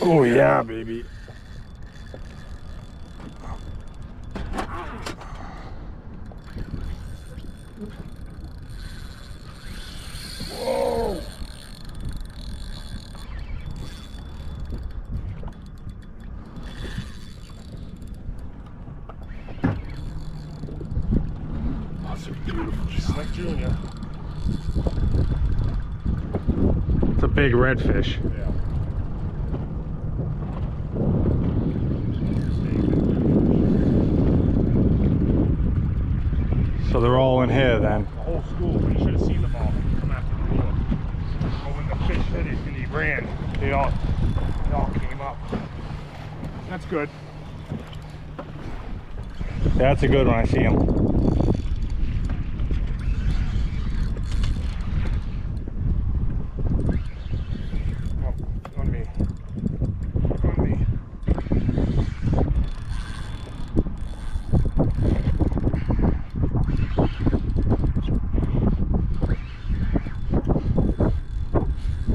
Oh yeah, baby. Whoa. That's a beautiful Slick Junior. It's a big redfish. Yeah. So they're all in here then. The whole school, you should have seen them all come after the reel. But when the fish hit it and he ran, they all came up. That's good. That's a good one, I see him. Oh, on me. On me.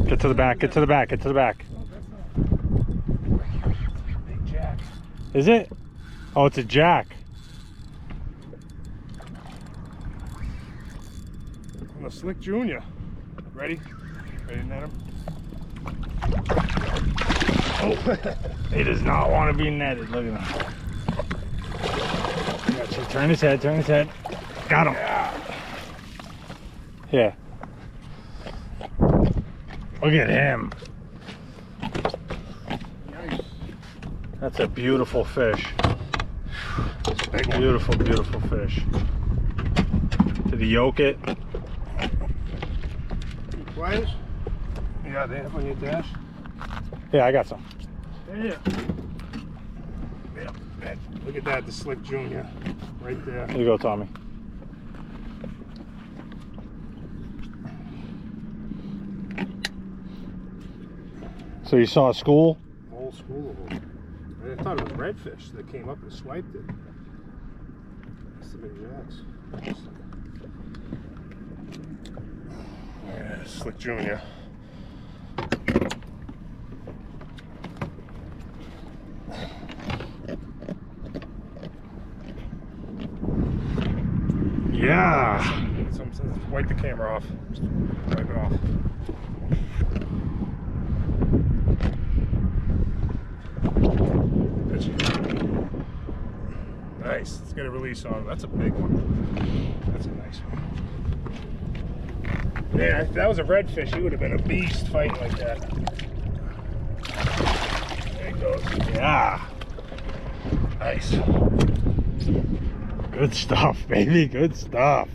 Get to the back, get to the back, get to the back. Oh, that's not big jack. Is it? Oh, it's a jack. On the Slick Junior. Ready? Ready to net him? Oh, he does not want to be netted. Look at him. Gotcha. Turn his head, turn his head. Got him. Yeah. Look at him. Nice. That's a beautiful fish. Big one. Beautiful, beautiful fish. Did he yoke it? Pliers? Yeah, they have on your dash. Yeah, I got some. Yeah. Yeah. Look at that, the Slick Junior. Right there. Here you go, Tommy. So you saw a school? Whole school of them. I thought it was redfish that came up and swiped it. Must have been jacks. Yeah, Slick Junior. Yeah. Wipe the camera off. Just wipe it off. Nice. Let's get a release on him. That's a big one. That's a nice one. Yeah, if that was a redfish, he would have been a beast fighting like that. There he goes. Yeah. Nice. Good stuff, baby. Good stuff.